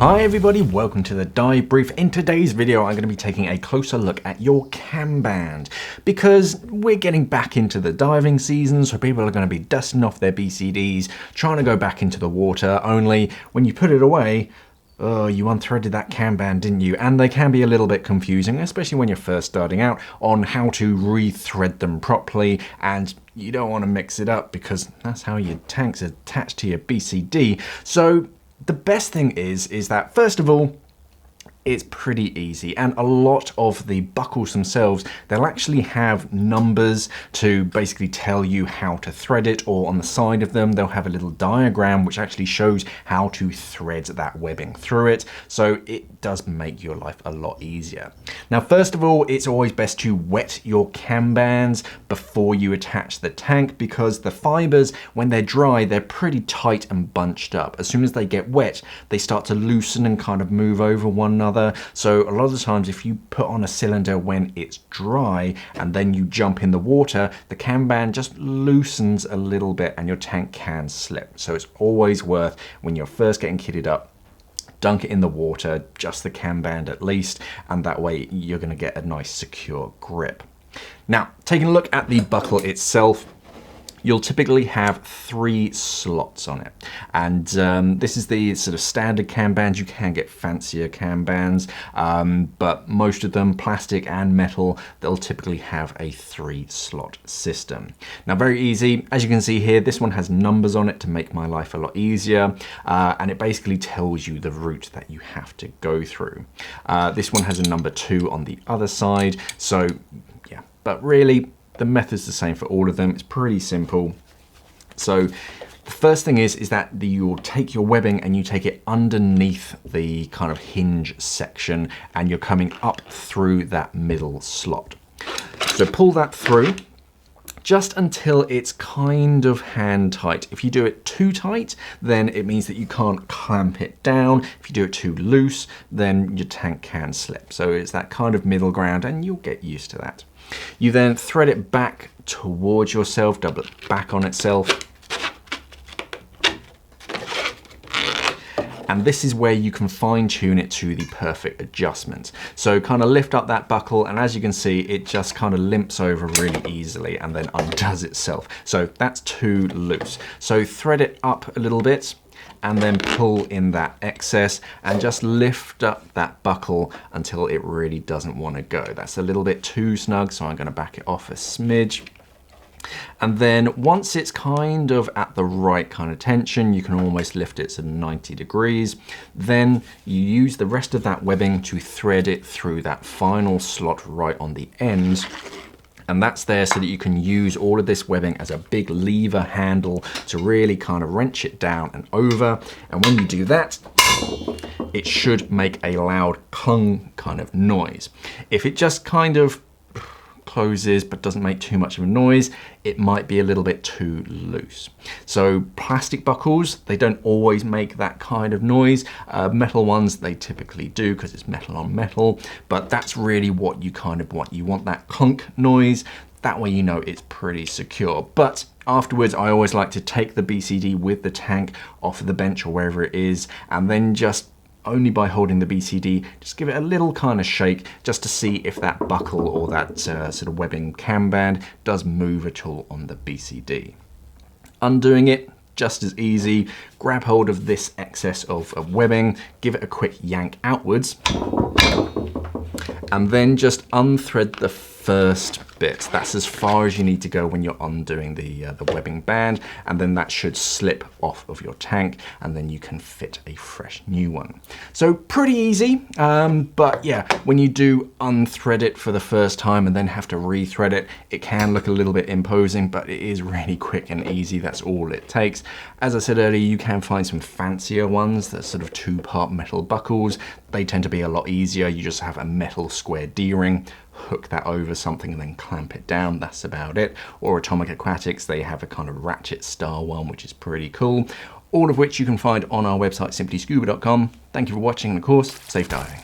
Hi everybody, welcome to the Dive Brief. In today's video, I'm going to be taking a closer look at your cam band because we're getting back into the diving season, so people are going to be dusting off their BCDs, trying to go back into the water, only when you put it away, oh, you unthreaded that cam band, didn't you? And they can be a little bit confusing, especially when you're first starting out, on how to re-thread them properly, and you don't want to mix it up because that's how your tank's attached to your BCD. So the best thing is that, first of all, it's pretty easy, and a lot of the buckles themselves, they'll actually have numbers to basically tell you how to thread it, or on the side of them they'll have a little diagram which actually shows how to thread that webbing through it, so it does make your life a lot easier. Now, first of all, it's always best to wet your cam bands before you attach the tank, because the fibers, when they're dry, they're pretty tight and bunched up. As soon as they get wet, they start to loosen and kind of move over one another. So a lot of the times, if you put on a cylinder when it's dry and then you jump in the water, the cam band just loosens a little bit and your tank can slip. So it's always worth, when you're first getting kitted up, dunk it in the water, just the cam band at least, and that way you're going to get a nice secure grip. Now, taking a look at the buckle itself, you'll typically have 3 slots on it, and this is the sort of standard cam bands. You can get fancier cam bands, but most of them, plastic and metal, they'll typically have a 3-slot system. Now, very easy, as you can see here, this one has numbers on it to make my life a lot easier, and it basically tells you the route that you have to go through. This one has a number 2 on the other side, so yeah, but really, the method's the same for all of them. It's pretty simple. So the first thing is that you'll take your webbing and you take it underneath the kind of hinge section, and you're coming up through that middle slot. So pull that through just until it's kind of hand tight. If you do it too tight, then it means that you can't clamp it down. If you do it too loose, then your tank can slip. So it's that kind of middle ground, and you'll get used to that. You then thread it back towards yourself, double it back on itself. And this is where you can fine tune it to the perfect adjustment. So kind of lift up that buckle, and as you can see, it just kind of limps over really easily and then undoes itself. So that's too loose. So thread it up a little bit, and then pull in that excess and just lift up that buckle until it really doesn't want to go. That's a little bit too snug, so I'm going to back it off a smidge. And then once it's kind of at the right kind of tension, you can almost lift it to 90 degrees. Then you use the rest of that webbing to thread it through that final slot right on the end. And that's there so that you can use all of this webbing as a big lever handle to really kind of wrench it down and over. And when you do that, it should make a loud clunk kind of noise. If it just kind of closes but doesn't make too much of a noise, it might be a little bit too loose. So plastic buckles, they don't always make that kind of noise. Metal ones, they typically do because it's metal on metal, but that's really what you kind of want. You want that clunk noise. That way you know it's pretty secure. But afterwards, I always like to take the BCD with the tank off of the bench or wherever it is, and then just only by holding the BCD, just give it a little kind of shake just to see if that buckle or that sort of webbing cam band does move at all on the BCD. Undoing it, just as easy. Grab hold of this excess of webbing, give it a quick yank outwards, and then just unthread the first bit. That's as far as you need to go when you're undoing the webbing band, and then that should slip off of your tank, and then you can fit a fresh new one. So pretty easy, but yeah, when you do unthread it for the first time and then have to rethread it, it can look a little bit imposing, but it is really quick and easy. That's all it takes. As I said earlier, you can find some fancier ones, that sort of 2-part metal buckles. They tend to be a lot easier. You just have a metal square D-ring, hook that over something and then clamp it down. That's about it. Or Atomic Aquatics, they have a kind of ratchet style one, which is pretty cool. All of which you can find on our website, simplyscuba.com. Thank you for watching, and of course, safe diving.